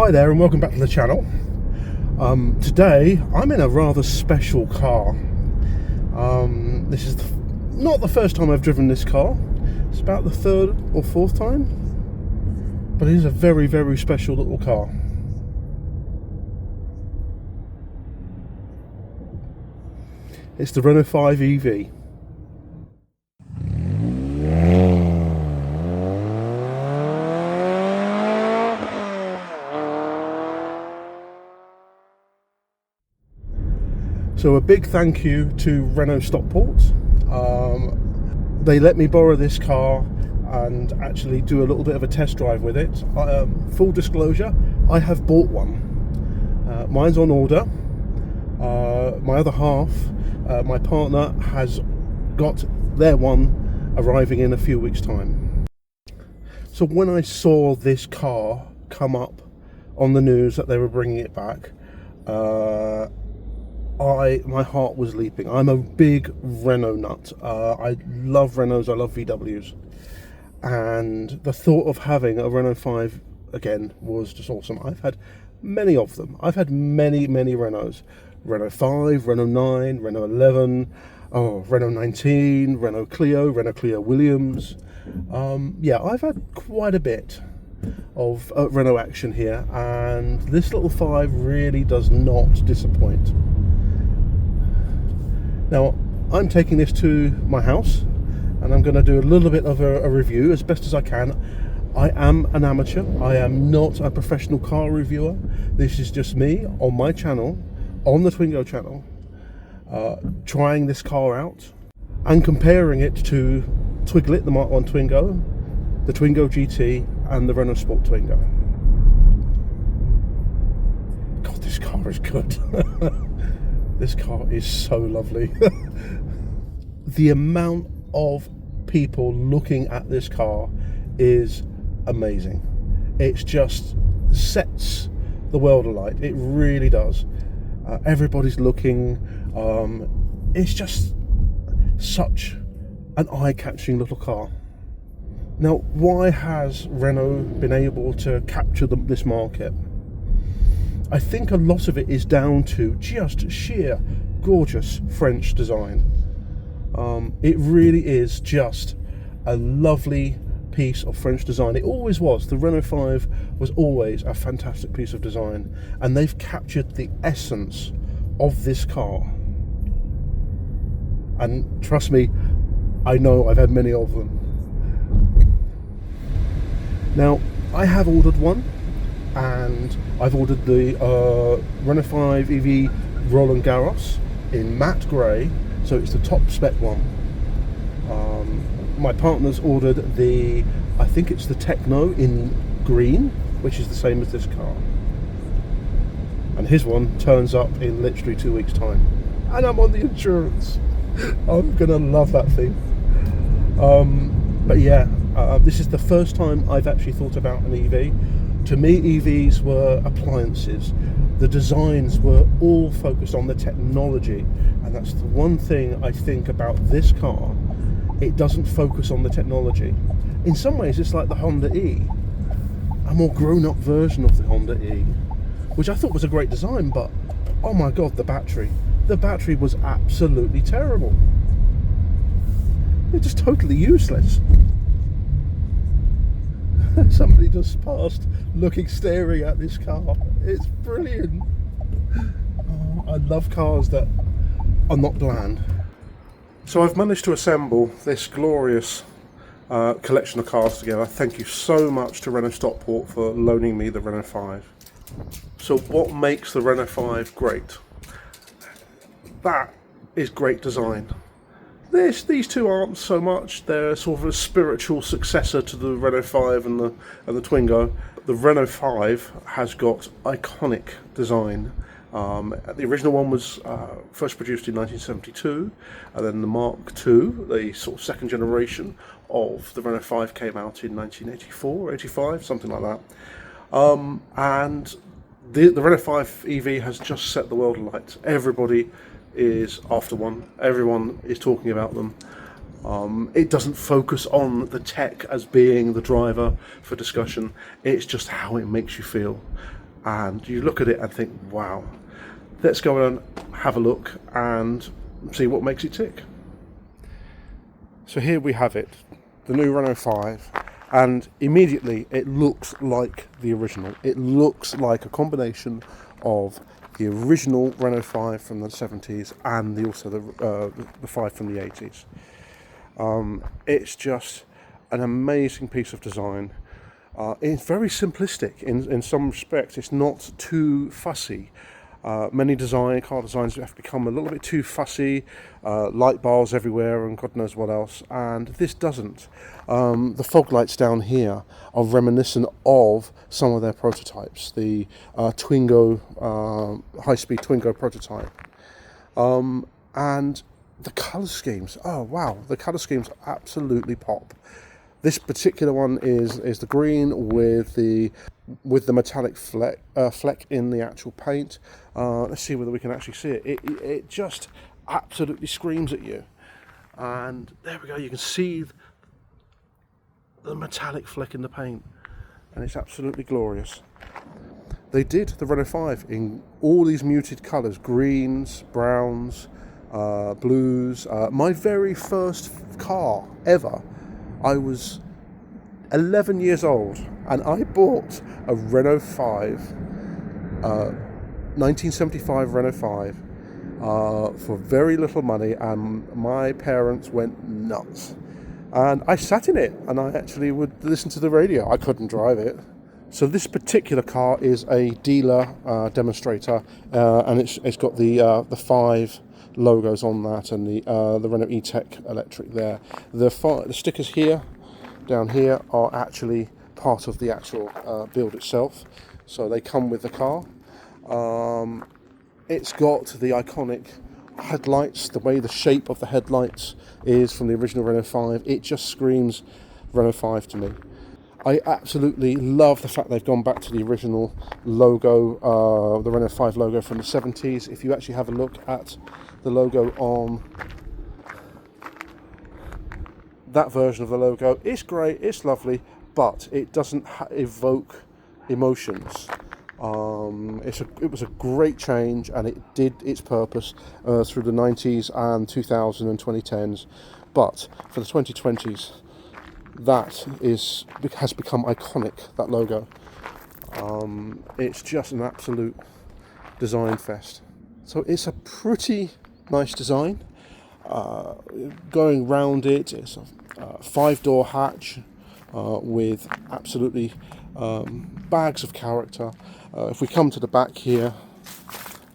Hi there and welcome back to the channel. Today I'm in a rather special car. This is not the first time I've driven this car. It's about the third or fourth time, but it is a very, very special little car. It's the Renault 5 EV. So a big thank you to Renault Stockport. They let me borrow this car and actually do a little bit of a test drive with it. Full disclosure, I have bought one. Mine's on order. My other half, my partner, has got their one arriving in a few weeks' time. So when I saw this car come up on the news that they were bringing it back, my heart was leaping. I'm a big Renault nut. I love Renaults, I love VWs. And the thought of having a Renault 5 again was just awesome. I've had many of them. I've had many Renaults. Renault 5, Renault 9, Renault 11, Renault 19, Renault Clio Williams. Yeah, I've had quite a bit of Renault action here, and this little 5 really does not disappoint. Now, I'm taking this to my house and I'm going to do a little bit of a review as best as I can. I am an amateur. I am not a professional car reviewer. This is just me on my channel, on the Twingo channel, trying this car out and comparing it to Twiglet, the Mark 1 Twingo, the Twingo GT and the Renault Sport Twingo. God, this car is good. This car is so lovely. The amount of people looking at this car is amazing. It just sets the world alight. It really does. Everybody's looking. It's just such an eye-catching little car. Now, why has Renault been able to capture this market? I think a lot of it is down to just sheer gorgeous French design. It really is just a lovely piece of French design. It always was. The Renault 5 was always a fantastic piece of design, and they've captured the essence of this car. And trust me, I know I've had many of them. Now, I have ordered one, and I've ordered the Renault 5 EV Roland Garros in matte grey, so it's the top spec one. My partner's ordered I think it's the Techno in green, which is the same as this car. And his one turns up in literally 2 weeks' time. And I'm on the insurance. I'm gonna love that thing. But yeah, this is the first time I've actually thought about an EV. To me, EVs were appliances. The designs were all focused on the technology, and that's the one thing I think about this car. It doesn't focus on the technology. In some ways, it's like the Honda E, a more grown-up version of the Honda E, which I thought was a great design, but oh my god, the battery. The battery was absolutely terrible. It's just totally useless. Somebody just passed staring at this car. It's brilliant. Oh, I love cars that are not bland. So I've managed to assemble this glorious collection of cars together. Thank you so much to Renault Stockport for loaning me the Renault 5. So what makes the Renault 5 great? That is great design. These two aren't so much. They're sort of a spiritual successor to the Renault 5 and the Twingo. The Renault 5 has got iconic design. The original one was first produced in 1972, and then the Mark II, the sort of second generation of the Renault 5, came out in 1984, 85, something like that. And the Renault 5 EV has just set the world alight. Everybody is after one. Everyone is talking about them. It doesn't focus on the tech as being the driver for discussion. It's just how it makes you feel. and you look at it and think, wow, let's go and have a look and see what makes it tick. So here we have it, the new Renault 5, and immediately it looks like the original. It looks like a combination of the original Renault 5 from the 70s and also the 5 from the 80s. It's just an amazing piece of design. It's very simplistic in some respects. It's not too fussy. Many car designs have become a little bit too fussy, light bars everywhere and God knows what else, and this doesn't. The fog lights down here are reminiscent of some of their prototypes, the Twingo, high-speed Twingo prototype. And the colour schemes, oh wow, the colour schemes absolutely pop. This particular one is the green with the metallic fleck in the actual paint. Let's see whether we can actually see it. It just absolutely screams at you. And there we go, you can see the metallic fleck in the paint, and it's absolutely glorious. They did the Renault 5 in all these muted colours, greens, browns, blues. My very first car ever, I was 11 years old and I bought a Renault 5, 1975 Renault 5 for very little money, and my parents went nuts. And I sat in it and I actually would listen to the radio. I couldn't drive it. So this particular car is a dealer demonstrator, and it's got the 5 logos on that, and the Renault E-Tech electric there. The stickers here, down here, are actually part of the actual build itself, so they come with the car. It's got the iconic headlights, the way the shape of the headlights is from the original Renault 5. It just screams Renault 5 to me. I absolutely love the fact they've gone back to the original logo, the Renault 5 logo from the 70s. If you actually have a look at the logo on that version of the logo, it's great, it's lovely, but it doesn't evoke emotions. It was a great change, and it did its purpose through the 90s and 2000 and 2010s, but for the 2020s, that has become iconic, that logo. It's just an absolute design fest. So it's a pretty nice design. Going round it, it's a 5-door hatch with absolutely bags of character. If we come to the back here,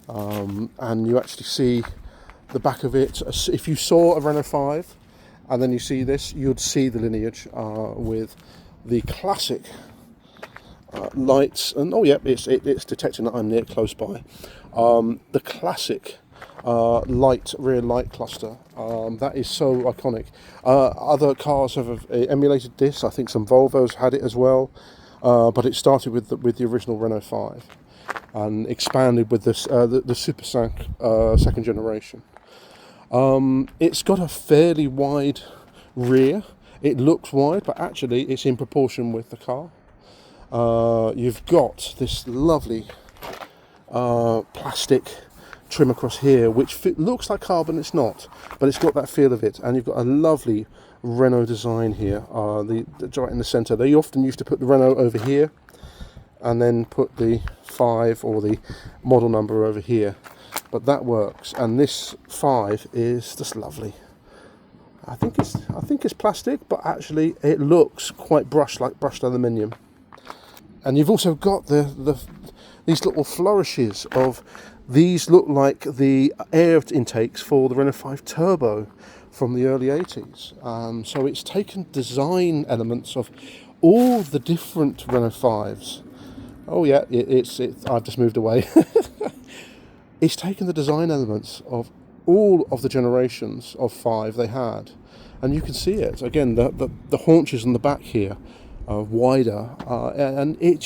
and you actually see the back of it, if you saw a Renault 5 and then you see this, you'd see the lineage with the classic lights, and oh yeah, it's detecting that I'm near close by. The classic rear light cluster, that is so iconic. Other cars have emulated this. I think some Volvos had it as well, but it started with the original Renault 5 and expanded with this the Super 5 second generation. It's got a fairly wide rear. It looks wide, but actually it's in proportion with the car. You've got this lovely plastic trim across here, which looks like carbon. It's not, but it's got that feel of it. And you've got a lovely Renault design here, right in the centre. They often used to put the Renault over here and then put the 5 or the model number over here, but that works. And this 5 is just lovely. I think it's plastic, but actually it looks quite brushed, like brushed aluminium. And you've also got these little flourishes of these, look like the air intakes for the Renault 5 Turbo from the early 80s. So it's taken design elements of all the different Renault 5s. Oh yeah, I've just moved away. It's taken the design elements of all of the generations of 5 they had, and you can see it again. The haunches on the back here are wider, and it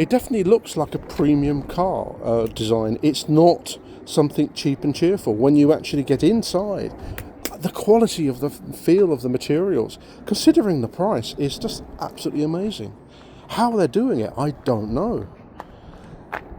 definitely looks like a premium car design. It's not something cheap and cheerful. When you actually get inside, the quality of the feel of the materials, considering the price, is just absolutely amazing. How they're doing it, I don't know.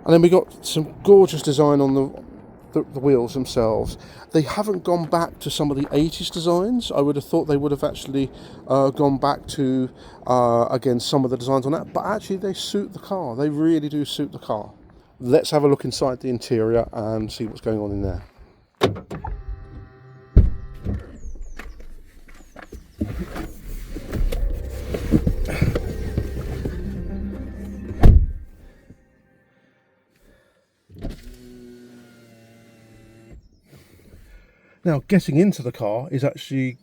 And then we got some gorgeous design on the wheels themselves. They haven't gone back to some of the 80s designs. I would have thought they would have actually gone back to, again, some of the designs on that. But actually they suit the car. They really do suit the car. Let's have a look inside the interior and see what's going on in there. Now, getting into the car is actually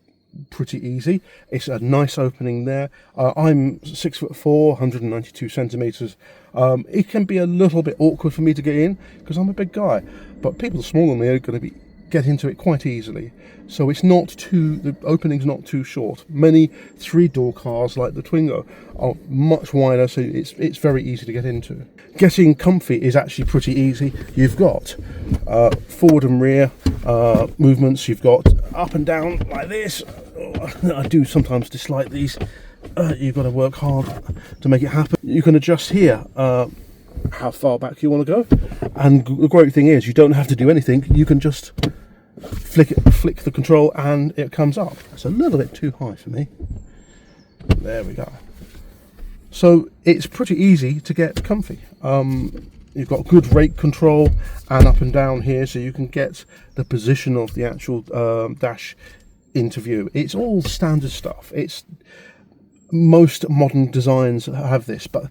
pretty easy. It's a nice opening there. I'm 6'4", 192 centimeters. It can be a little bit awkward for me to get in because I'm a big guy, but people smaller than me are going to get into it quite easily. So the opening's not too short. Many 3-door cars like the Twingo are much wider, so it's very easy to get into. Getting comfy is actually pretty easy. You've got forward and rear movements. You've got up and down like this. I do sometimes dislike these. You've got to work hard to make it happen. You can adjust here how far back you want to go, and the great thing is you don't have to do anything. You can just flick the control and it comes up. It's a little bit too high for me. There we go. So it's pretty easy to get comfy. You've got good rake control and up and down here, so you can get the position of the actual dash into view. It's all standard stuff. Most modern designs have this, but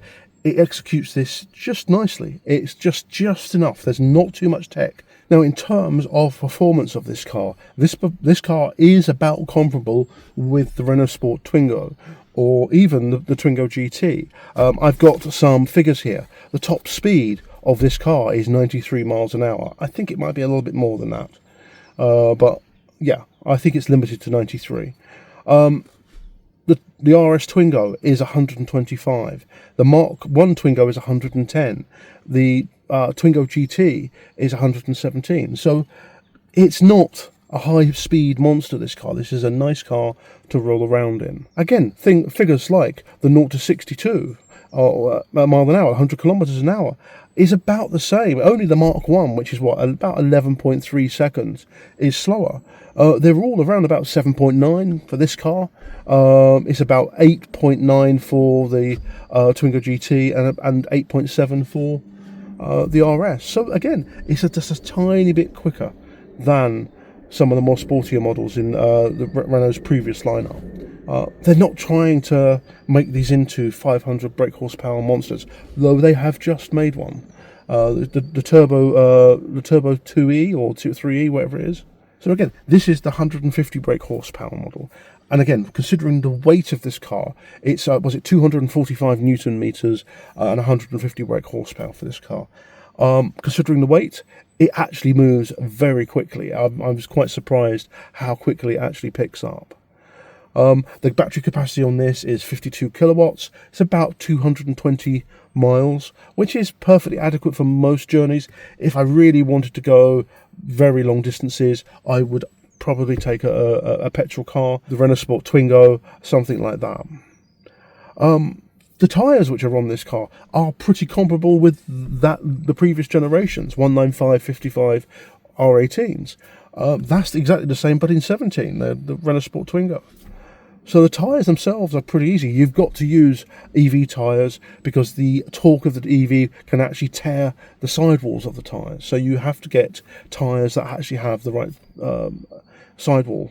it executes this just nicely. It's just enough. There's not too much tech. Now, in terms of performance of this car, this car is about comparable with the Renault Sport Twingo, or even the Twingo GT. I've got some figures here. The top speed of this car is 93 miles an hour. I think it might be a little bit more than that. But yeah, I think it's limited to 93. The RS Twingo is 125. The Mark 1 Twingo is 110. The Twingo GT is 117. So it's not a high-speed monster, this car. This is a nice car to roll around in. Again, figures like the 0 to 62 or a mile an hour, 100 kilometers an hour, is about the same. Only the Mark 1, which is about 11.3 seconds, is slower. They're all around about 7.9 for this car. It's about 8.9 for the Twingo GT and 8.7 for the RS. So again, it's just a tiny bit quicker than some of the more sportier models in the Renault's previous lineup. They're not trying to make these into 500 brake horsepower monsters, though they have just made one. The Turbo 2E or 3E, whatever it is. So again, this is the 150 brake horsepower model. And again, considering the weight of this car, it's 245 Newton meters and 150 brake horsepower for this car. Considering the weight, it actually moves very quickly. I was quite surprised how quickly it actually picks up. The battery capacity on this is 52 kilowatts. It's about 220 miles, which is perfectly adequate for most journeys. If I really wanted to go very long distances, I would probably take a petrol car, the Renault Sport Twingo, something like that. The tyres which are on this car are pretty comparable with the previous generations, 195, 55 R18s. That's exactly the same, but in 17, the Renault Sport Twingo. So the tyres themselves are pretty easy. You've got to use EV tyres because the torque of the EV can actually tear the sidewalls of the tyres. So you have to get tyres that actually have the right sidewall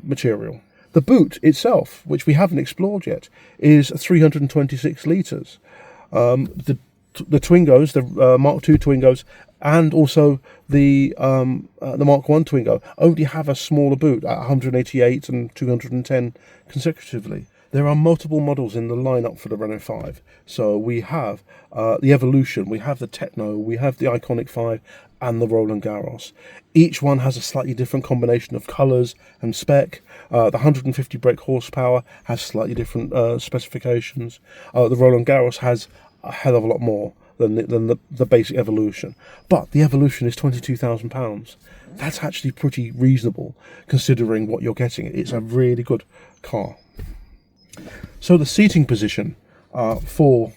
material. The boot itself, which we haven't explored yet, is 326 litres. The Twingos, the Mark II Twingos, and also the Mark 1 Twingo only have a smaller boot at 188 and 210 consecutively. There are multiple models in the lineup for the Renault 5. So we have the Evolution, we have the Techno, we have the Iconic 5, and the Roland Garros. Each one has a slightly different combination of colours and spec. The 150 brake horsepower has slightly different specifications. The Roland Garros has a hell of a lot more than the basic Evolution. But the Evolution is £22,000. That's actually pretty reasonable considering what you're getting. It's a really good car. So the seating position for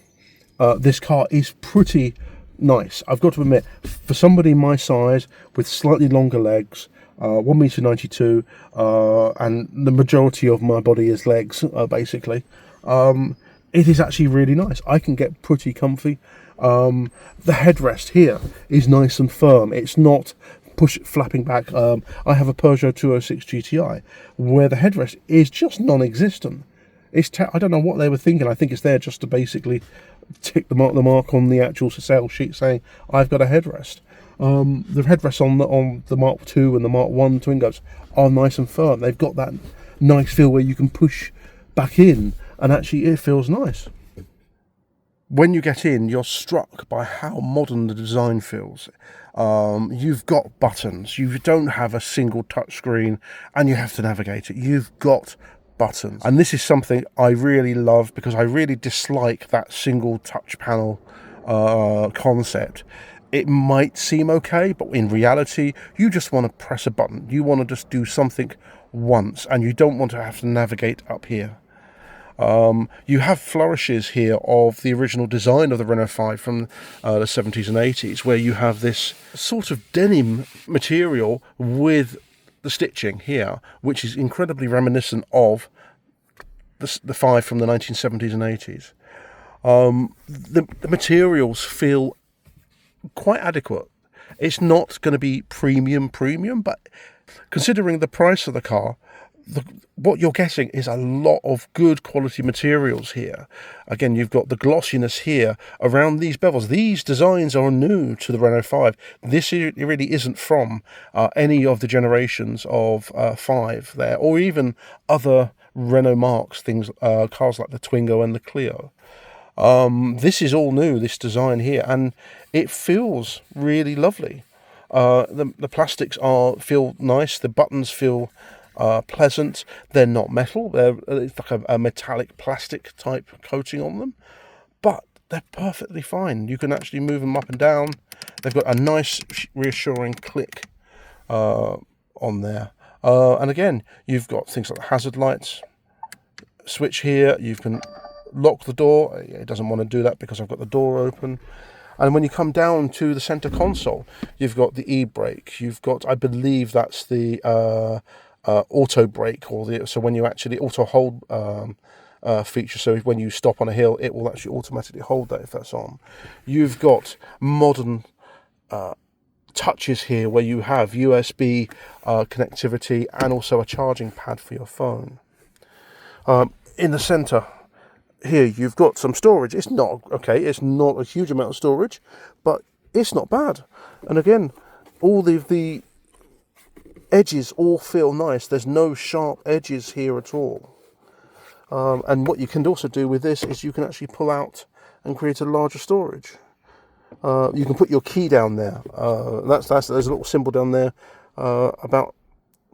this car is pretty nice. I've got to admit, for somebody my size with slightly longer legs, 1 meter 92, and the majority of my body is legs, basically. It is actually really nice. I can get pretty comfy. The headrest here is nice and firm. It's not flapping back. I have a Peugeot 206 GTI where the headrest is just non-existent. I don't know what they were thinking. I think it's there just to basically tick the mark on the actual sales sheet saying I've got a headrest. The headrests on the Mark II and the Mark I Twingos are nice and firm. They've got that nice feel where you can push back in and actually it feels nice. When you get in, you're struck by how modern the design feels. You've got buttons. You don't have a single touchscreen and you have to navigate it. You've got buttons. And this is something I really love because I really dislike that single touch panel concept. It might seem okay, but in reality, you just want to press a button. You want to just do something once and you don't want to have to navigate up here. You have flourishes here of the original design of the Renault 5 from the 70s and 80s, where you have this sort of denim material with the stitching here, which is incredibly reminiscent of the 5 from the 1970s and 80s. The materials feel quite adequate. It's not going to be premium, but considering the price of the car, what you're getting is a lot of good quality materials here. Again, you've got the glossiness here around these bevels. These designs are new to the Renault 5. This really isn't from any of the generations of 5 there, or even other Renault marques, cars like the Twingo and the Clio. This is all new, this design here, and it feels really lovely. The plastics feel nice. The buttons feel pleasant. They're not metal. It's like a metallic plastic type coating on them, but they're perfectly fine. You can actually move them up and down. They've got a nice reassuring click on there. And again, you've got things like the hazard lights switch here. You can lock the door. It doesn't want to do that because I've got the door open. And when you come down to the center console, you've got the e-brake. You've got, I believe that's the auto brake, so when you actually auto hold feature, so when you stop on a hill, it will actually automatically hold that if that's on. You've got modern touches here where you have USB connectivity and also a charging pad for your phone. In the center here, you've got some storage. It's not a huge amount of storage, but it's not bad. And again, all the edges all feel nice. There's no sharp edges here at all. And what you can also do with this is you can actually pull out and create a larger storage. You can put your key down there. There's a little symbol down there about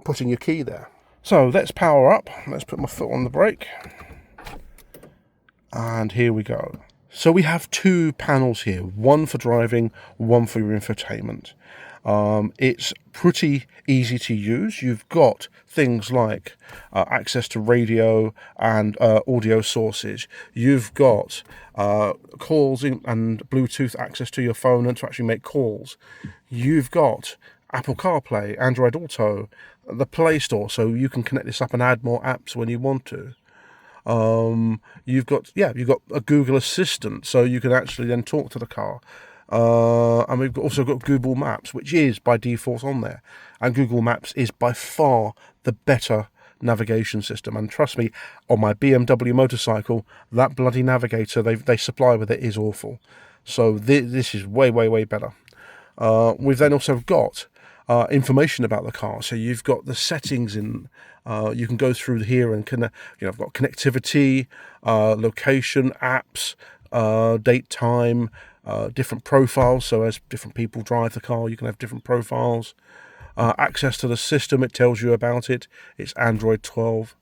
putting your key there. So let's power up. Let's put my foot on the brake. And here we go. So we have two panels here, one for driving, one for your infotainment. It's pretty easy to use. You've got things like access to radio and audio sources. You've got calls and Bluetooth access to your phone and to actually make calls. You've got Apple CarPlay, Android Auto, the Play Store, so you can connect this up and add more apps when you want to. You've got a Google Assistant, so you can actually then talk to the car. And we've also got Google Maps, which is by default on there. And Google Maps is by far the better navigation system. And trust me, on my BMW motorcycle, that bloody navigator they supply with it is awful. So this is way, way, way better. We've then also got information about the car. So you've got the settings in. You can go through here and I've got connectivity, location, apps, date, time, different profiles. So as different people drive the car, you can have different profiles. Access to the system, it tells you about it. It's Android 12.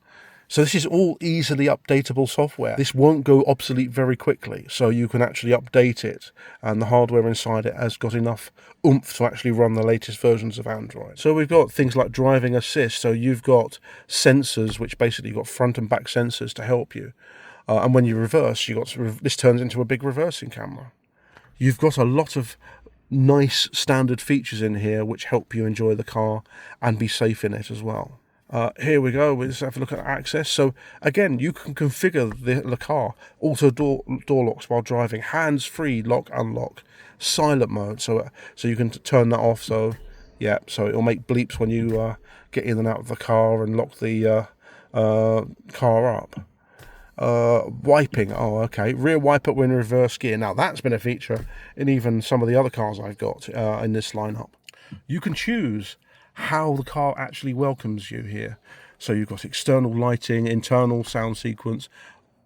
So this is all easily updatable software. This won't go obsolete very quickly, so you can actually update it, and the hardware inside it has got enough oomph to actually run the latest versions of Android. So we've got things like driving assist, so you've got sensors, which basically you've got front and back sensors to help you. And when you reverse, this turns into a big reversing camera. You've got a lot of nice standard features in here which help you enjoy the car and be safe in it as well. Here we go, let's have a look at access. So again, you can configure the car, auto door locks while driving, hands-free lock unlock, silent mode, so you can turn that off. So yeah, so it'll make bleeps when you get in and out of the car and lock the car up. Wiping, oh okay, rear wiper when in reverse gear. Now that's been a feature in even some of the other cars I've got in this lineup. You can choose how the car actually welcomes you here. So you've got external lighting, internal sound sequence,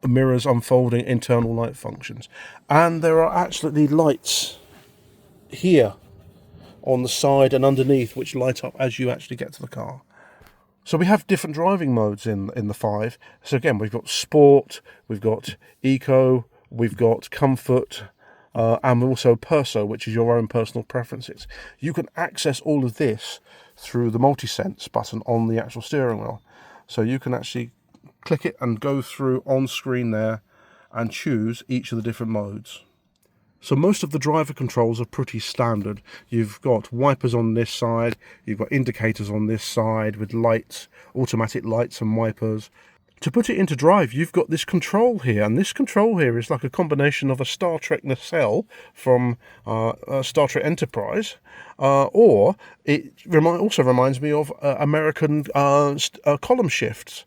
mirrors unfolding, internal light functions, and there are actually lights here on the side and underneath which light up as you actually get to the car. So we have different driving modes in the 5. So again, we've got sport, we've got eco, we've got comfort, and also perso, which is your own personal preferences. You can access all of this through the multi-sense button on the actual steering wheel. So you can actually click it and go through on screen there and choose each of the different modes. So most of the driver controls are pretty standard. You've got wipers on this side, you've got indicators on this side with lights, automatic lights and wipers. To put it into drive, you've got this control here, and this control here is like a combination of a Star Trek nacelle from Star Trek Enterprise, or it also reminds me of American column shifts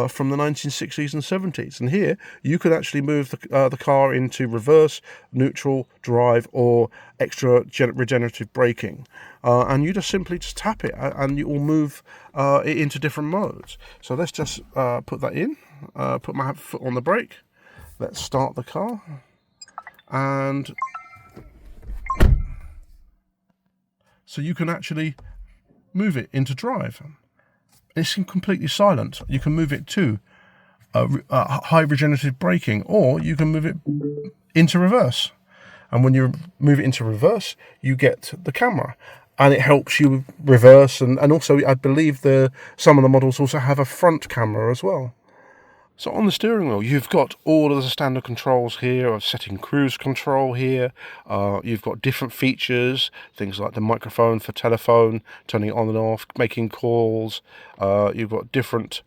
from the 1960s and 70s. And here you could actually move the car into reverse, neutral, drive, or extra regenerative braking. And you just simply tap it and you will move it into different modes. So let's just put that in, put my foot on the brake. Let's start the car. And so you can actually move it into drive. It's completely silent. You can move it to high regenerative braking, or you can move it into reverse. And when you move it into reverse, you get the camera, and it helps you reverse. And also, I believe some of the models also have a front camera as well. So on the steering wheel, you've got all of the standard controls here of setting cruise control here. You've got different features, things like the microphone for telephone, turning it on and off, making calls. You've got different,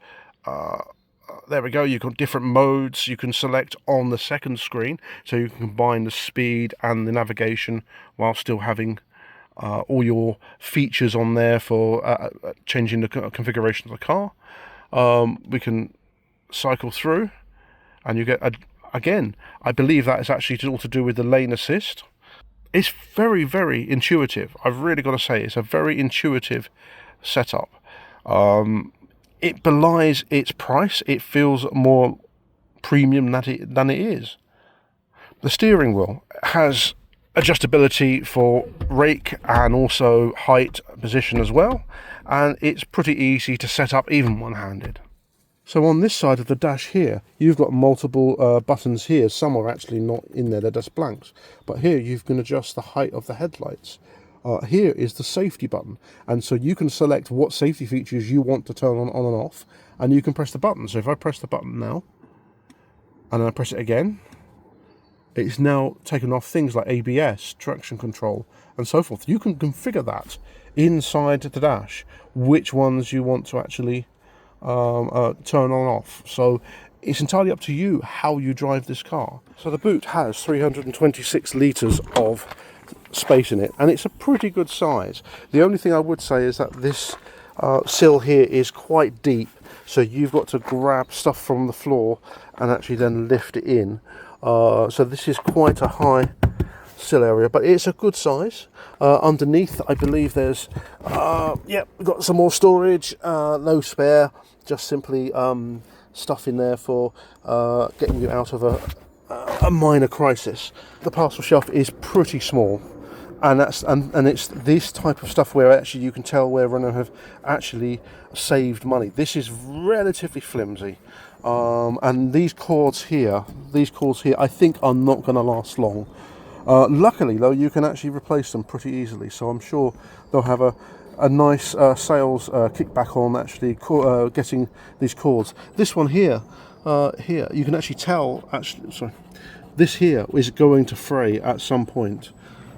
there we go, you've got different modes you can select on the second screen. So you can combine the speed and the navigation while still having all your features on there for changing the configuration of the car. We can cycle through, and you get again, I believe that is actually all to do with the lane assist. It's very, very intuitive. I've really got to say, it's a very intuitive setup. It belies its price. It feels more premium than it is. The steering wheel has adjustability for rake and also height position as well, and it's pretty easy to set up even one-handed. So on this side of the dash here, you've got multiple buttons here. Some are actually not in there, they're just blanks. But here you can adjust the height of the headlights. Here is the safety button. And so you can select what safety features you want to turn on and off. And you can press the button. So if I press the button now, and I press it again, it's now taken off things like ABS, traction control, and so forth. You can configure that inside the dash, which ones you want to actually turn on and off. So it's entirely up to you how you drive this car. So the boot has 326 litres of space in it, and it's a pretty good size. The only thing I would say is that this sill here is quite deep, so you've got to grab stuff from the floor and actually then lift it in. So this is quite a high sill area, but it's a good size. Underneath, I believe there's we've got some more storage, no spare, just simply stuff in there for getting you out of a minor crisis. The parcel shelf is pretty small, and it's this type of stuff where actually you can tell where Renault have actually saved money. This is relatively flimsy, and these cords here I think are not going to last long. Luckily though, you can actually replace them pretty easily, so I'm sure they'll have a nice sales kickback on actually getting these cords. This one here, you can actually tell, this here is going to fray at some point.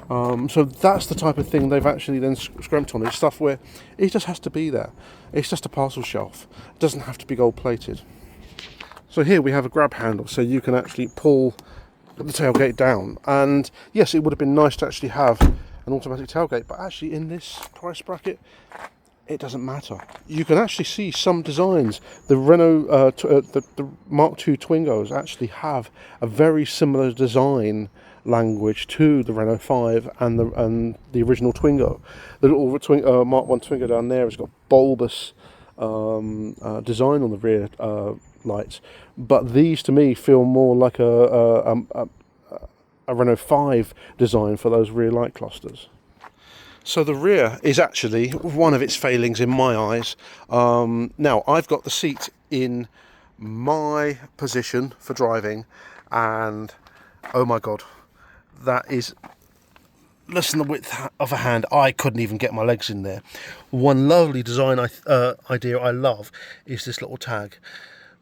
So that's the type of thing they've actually then scrimped on. It's stuff where it just has to be there. It's just a parcel shelf. It doesn't have to be gold plated. So here we have a grab handle, so you can actually pull the tailgate down. And yes, it would have been nice to actually have an automatic tailgate, but actually in this price bracket, it doesn't matter. You can actually see some designs. The Renault, the Mark II Twingos actually have a very similar design language to the Renault 5 and the original Twingo. The little Mark I Twingo down there has got bulbous design on the rear lights, but these to me feel more like a Renault 5 design for those rear light clusters. So the rear is actually one of its failings in my eyes. Now I've got the seat in my position for driving, and oh my god, that is less than the width of a hand. I couldn't even get my legs in there. One lovely design idea I love is this little tag.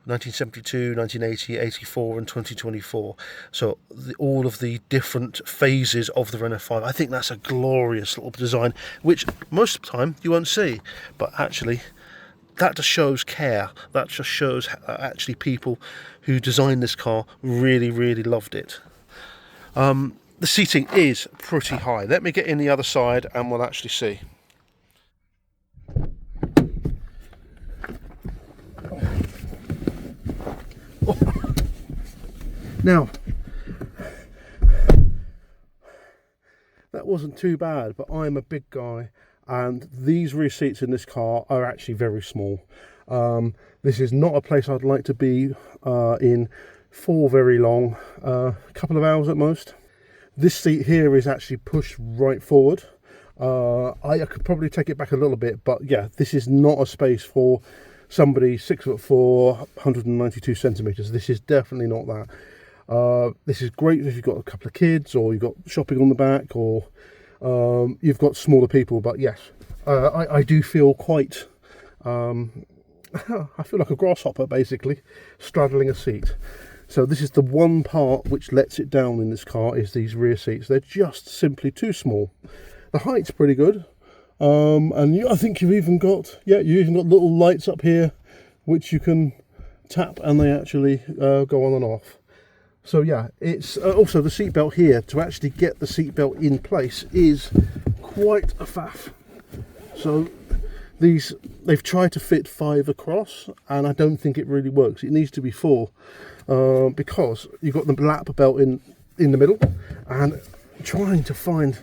1972, 1980, 84 and 2024. So all of the different phases of the Renault 5. I think that's a glorious little design, which most of the time you won't see. But actually, that just shows care. That just shows actually people who designed this car really, really loved it. The seating is pretty high. Let me get in the other side and we'll actually see. Now, that wasn't too bad, but I'm a big guy and these rear seats in this car are actually very small. This is not a place I'd like to be in for very long, a couple of hours at most. This seat here is actually pushed right forward. I could probably take it back a little bit, but yeah, this is not a space for somebody 6'4", 192 centimeters. This is definitely not that. This is great if you've got a couple of kids, or you've got shopping on the back, or you've got smaller people. But yes, I do feel quite I feel like a grasshopper basically straddling a seat. So this is the one part which lets it down in this car, is these rear seats. They're just simply too small. The height's pretty good, and I think you've even got little lights up here which you can tap and they actually go on and off. So yeah, it's also the seatbelt here. To actually get the seatbelt in place is quite a faff. So they've tried to fit 5 across, and I don't think it really works. It needs to be 4, because you've got the lap belt in the middle, and trying to find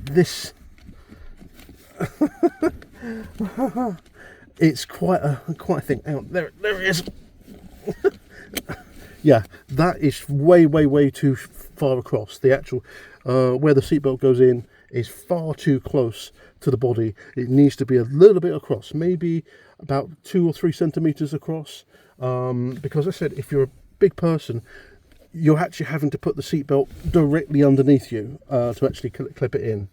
this it's quite a thing. Hang on, there it is. Yeah, that is way too far across. The actual where the seatbelt goes in is far too close to the body. It needs to be a little bit across, maybe about 2 or 3 centimeters across, because I said if you're a big person, you're actually having to put the seatbelt directly underneath you to actually clip it in.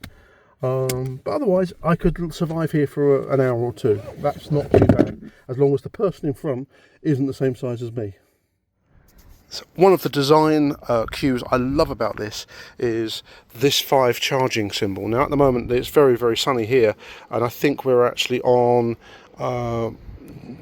But otherwise, I could survive here for an hour or two. That's not too bad, as long as the person in front isn't the same size as me. So one of the design cues I love about this is this 5 charging symbol. Now at the moment it's very sunny here, and I think we're actually on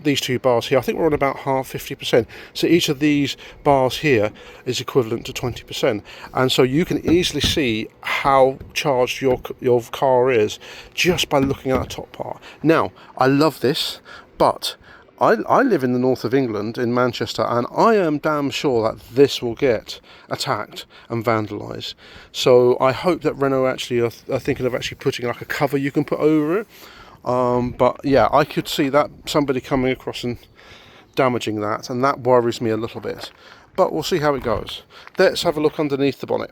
these 2 bars here. I think we're on about half 50%. So each of these bars here is equivalent to 20%, and so you can easily see how charged your car is just by looking at the top part. Now I love this, but I live in the north of England, in Manchester, and I am damn sure that this will get attacked and vandalised. So I hope that Renault actually are thinking of actually putting like a cover you can put over it. But yeah, I could see that somebody coming across and damaging that, and that worries me a little bit. But we'll see how it goes. Let's have a look underneath the bonnet.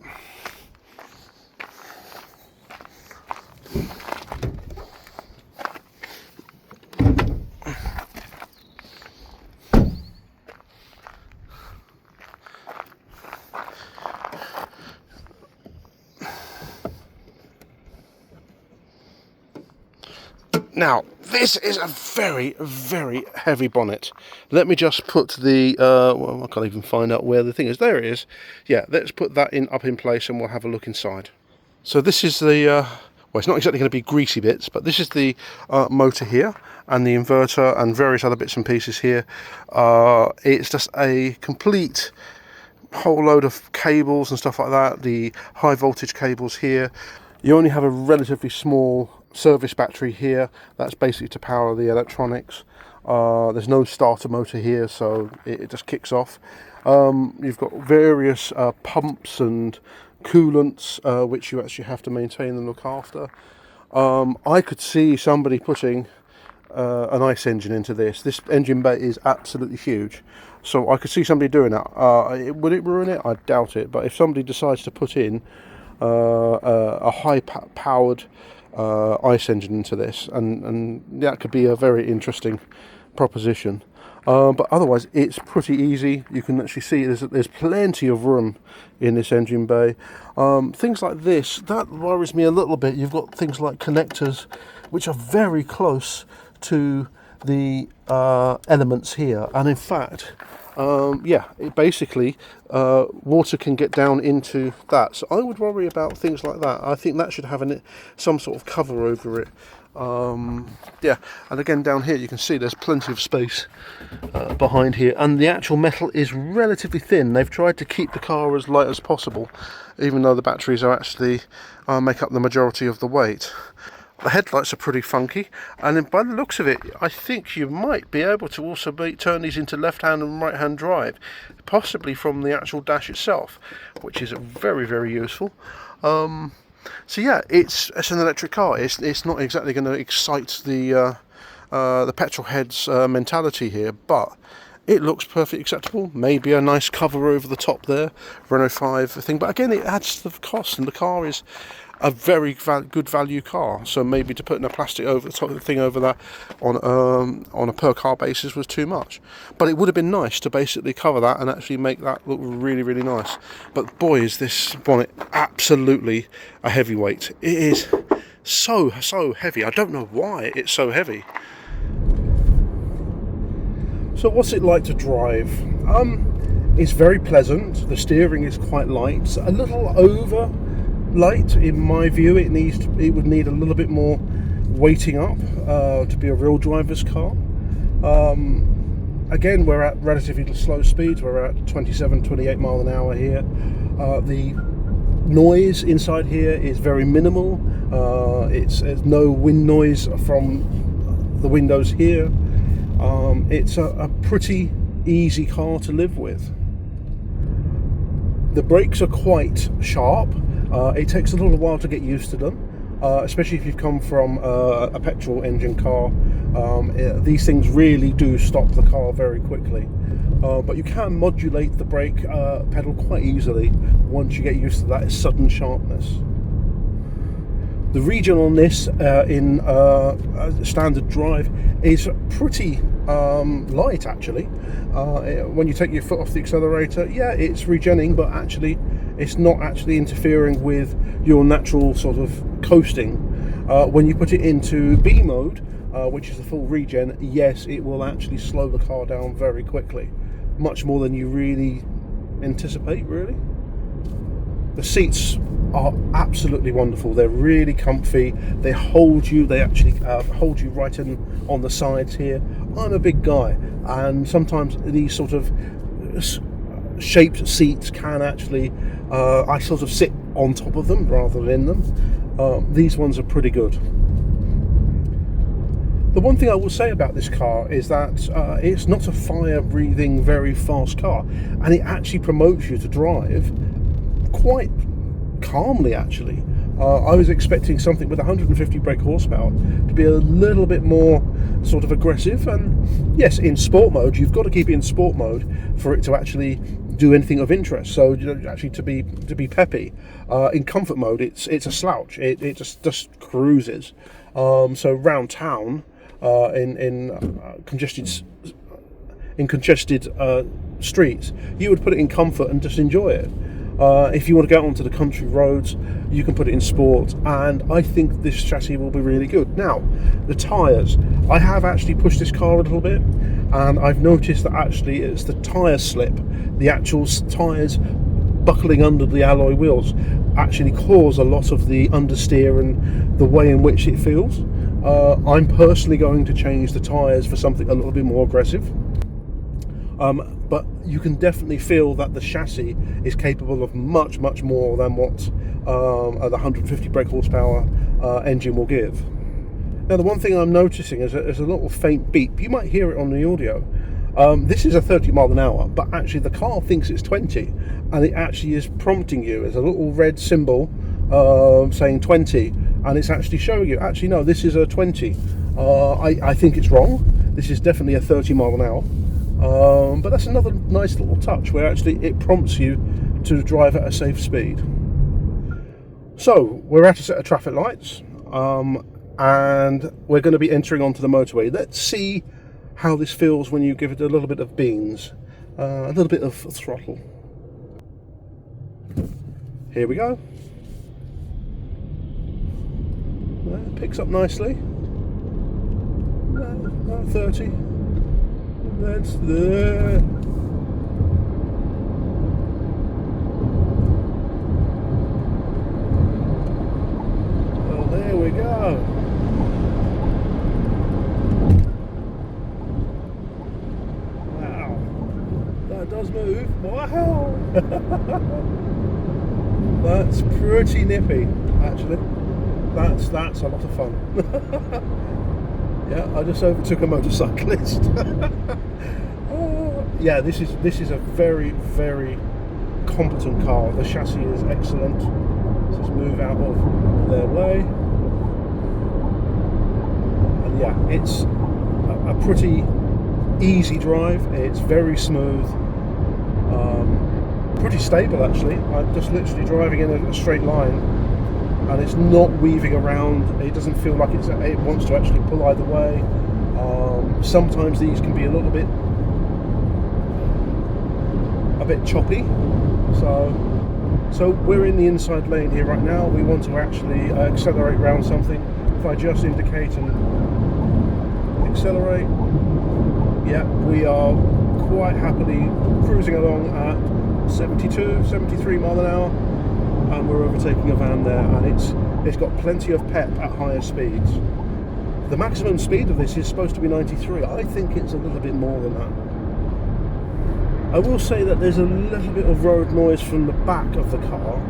Now, This is a very, very heavy bonnet. Let me just put the, well, I can't even find out where the thing is. There it is. Yeah, let's put that up in place and we'll have a look inside. So this is the, well, it's not exactly going to be greasy bits, but this is the motor here, and the inverter and various other bits and pieces here. It's just a complete whole load of cables and stuff like that. The high voltage cables here. You only have a relatively small service battery here. That's basically to power the electronics. There's no starter motor here, so it just kicks off. You've got various pumps and coolants which you actually have to maintain and look after. I could see somebody putting an ICE engine into this. This engine bay is absolutely huge, so I could see somebody doing that. Would it ruin it? I doubt it, but if somebody decides to put in a high powered ICE engine into this, and that could be a very interesting proposition. But otherwise it's pretty easy. You can actually see there's plenty of room in this engine bay. Things like this, that worries me a little bit. You've got things like connectors which are very close to the elements here, and in fact yeah, it basically water can get down into that, so I would worry about things like that. I think that should have some sort of cover over it. Yeah, and again down here you can see there's plenty of space behind here, and the actual metal is relatively thin. They've tried to keep the car as light as possible, even though the batteries are actually make up the majority of the weight. The headlights are pretty funky, and then by the looks of it, I think you might be able to also turn these into left-hand and right-hand drive, possibly from the actual dash itself, which is very, very useful. So yeah, it's an electric car. It's not exactly going to excite the petrol heads mentality here, but it looks perfectly acceptable. Maybe a nice cover over the top there, Renault 5 thing, but again, it adds to the cost, and the car is a very good value car. So maybe to put in a plastic over the top of the thing over that on a per car basis was too much. But it would have been nice to basically cover that and actually make that look really, really nice. But boy, is this bonnet absolutely a heavyweight. It is so heavy. I don't know why it's so heavy. So what's it like to drive? It's very pleasant. The steering is quite light. It's a little over light in my view. It would need a little bit more weighting up to be a real driver's car. Again, we're at relatively slow speeds. We're at 27-28 miles an hour here. The noise inside here is very minimal. It's no wind noise from the windows here. It's a pretty easy car to live with. The brakes are quite sharp. It takes a little while to get used to them, especially if you've come from a petrol engine car. These things really do stop the car very quickly, but you can modulate the brake pedal quite easily once you get used to that sudden sharpness. The regen on this in standard drive is pretty light actually. When you take your foot off the accelerator, yeah, it's regenning, but actually it's not actually interfering with your natural sort of coasting. When you put it into B mode, which is the full regen, yes, it will actually slow the car down very quickly, much more than you really anticipate, really. The seats are absolutely wonderful. They're really comfy. They hold you. They actually hold you right in on the sides here. I'm a big guy, and sometimes these sort of shaped seats can actually I sort of sit on top of them rather than in them. These ones are pretty good. The one thing I will say about this car is that it's not a fire-breathing, very fast car, and it actually promotes you to drive quite calmly actually. I was expecting something with 150 brake horsepower to be a little bit more sort of aggressive, and yes, in sport mode you've got to keep it in sport mode for it to actually do anything of interest, so you know, actually to be peppy. In comfort mode it's a slouch. It just cruises. So round town in congested streets, you would put it in comfort and just enjoy it. If you want to go onto the country roads, you can put it in sport, and I think this chassis will be really good. Now, the tyres. I have actually pushed this car a little bit, and I've noticed that actually it's the tyre slip, the actual tyres buckling under the alloy wheels, actually cause a lot of the understeer and the way in which it feels. I'm personally going to change the tyres for something a little bit more aggressive. But you can definitely feel that the chassis is capable of much more than what the 150 brake horsepower engine will give. Now, the one thing I'm noticing is a little faint beep. You might hear it on the audio. This is a 30 mile an hour, but actually the car thinks it's 20, and it actually is prompting you as a little red symbol saying 20, and it's actually showing you, actually no, this is a 20. I think it's wrong. This is definitely a 30 mile an hour. But that's another nice little touch where actually it prompts you to drive at a safe speed. So we're at a set of traffic lights, and we're going to be entering onto the motorway. Let's see how this feels when you give it a little bit of beans, a little bit of throttle. Here we go. It picks up nicely. 30. That's there. Well, there we go. Wow, that does move. Wow. That's pretty nippy, actually. That's a lot of fun. Yeah, I just overtook a motorcyclist. Yeah, this is a very competent car. The chassis is excellent. Let's just move out of their way. And yeah, it's a pretty easy drive. It's very smooth, pretty stable actually. I'm just literally driving in a straight line, and it's not weaving around. It doesn't feel like it wants to actually pull either way. Sometimes these can be a bit choppy. So we're in the inside lane here right now. We want to actually accelerate round something. If I just indicate and accelerate, yeah, we are quite happily cruising along at 72, 73 mile an hour. And we're overtaking a van there, and it's got plenty of pep at higher speeds. The maximum speed of this is supposed to be 93. I think it's a little bit more than that. I will say that there's a little bit of road noise from the back of the car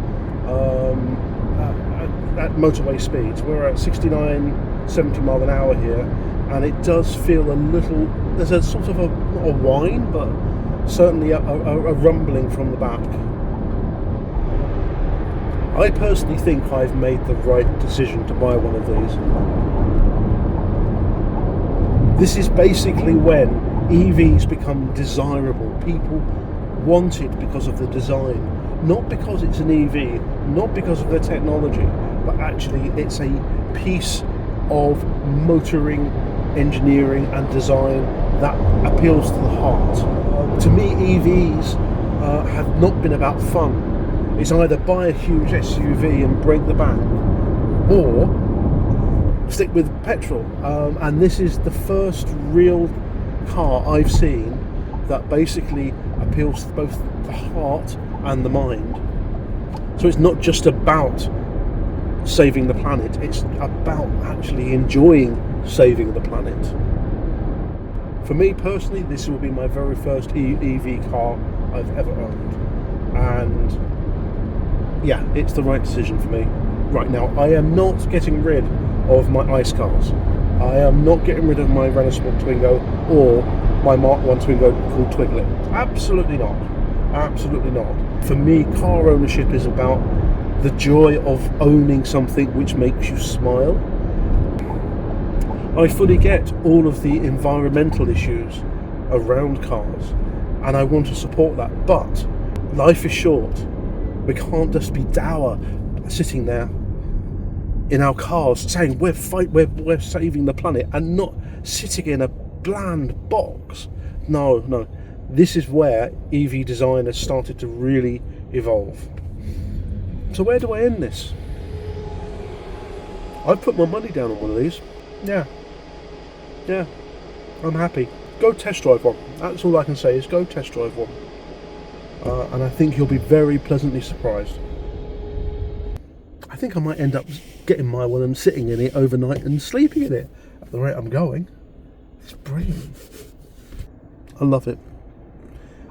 at motorway speeds. We're at 69, 70 mile an hour here, and it does feel a little, there's a sort of not a whine, but certainly a rumbling from the back. I personally think I've made the right decision to buy one of these. This is basically when EVs become desirable. People want it because of the design, not because it's an EV, not because of the technology, but actually it's a piece of motoring, engineering and design that appeals to the heart. To me, EVs have not been about fun. It's either buy a huge SUV and break the bank, or stick with petrol. And this is the first real car I've seen that basically appeals to both the heart and the mind. So it's not just about saving the planet, it's about actually enjoying saving the planet. For me personally, this will be my very first EV car I've ever owned. And yeah, it's the right decision for me right now. I am not getting rid of my ICE cars. I am not getting rid of my Renault Sport Twingo or my Mark 1 Twingo called Twiglet. Absolutely not. Absolutely not. For me, car ownership is about the joy of owning something which makes you smile. I fully get all of the environmental issues around cars, and I want to support that, but life is short. We can't just be dour sitting there in our cars saying we're saving the planet and not sitting in a bland box. No. This is where EV design has started to really evolve. So where do I end this? I've put my money down on one of these. Yeah, I'm happy. Go test drive one. That's all I can say is go test drive one. And I think you'll be very pleasantly surprised. I think I might end up getting my one and sitting in it overnight and sleeping in it at the rate I'm going. It's brilliant. I love it.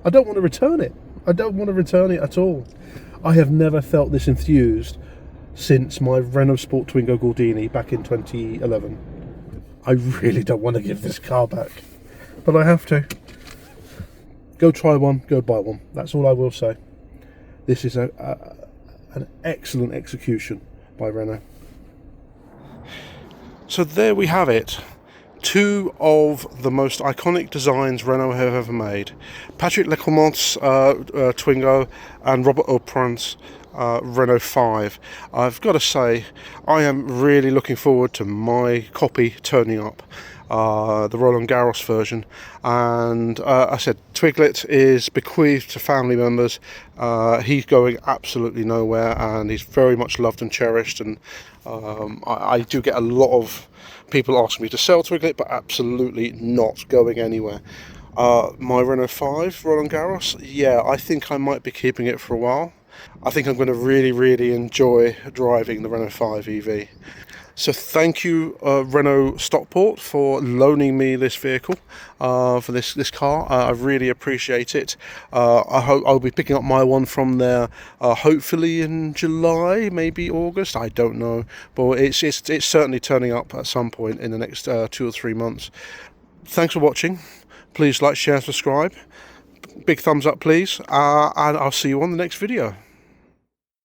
I don't want to return it. I don't want to return it at all. I have never felt this enthused since my Renault Sport Twingo Gordini back in 2011. I really don't want to give this car back, but I have to. Go try one, go buy one. That's all I will say. This is an excellent execution by Renault. So there we have it. Two of the most iconic designs Renault have ever made. Patrick Leclerc's Twingo and Robert Auprin's Renault 5. I've got to say, I am really looking forward to my copy turning up, the Roland Garros version. And I said, Twiglet is bequeathed to family members. He's going absolutely nowhere, and he's very much loved and cherished. And I do get a lot of people asking me to sell Twiglet, but absolutely not going anywhere. My Renault 5 Roland Garros, yeah, I think I might be keeping it for a while. I think I'm going to really enjoy driving the Renault 5 EV. So thank you, Renault Stockport, for loaning me this vehicle, for this car. I really appreciate it. I hope I'll be picking up my one from there, hopefully in July, maybe August. I don't know, but it's certainly turning up at some point in the next 2 or 3 months. Thanks for watching. Please like, share, and subscribe. Big thumbs up, please, and I'll see you on the next video.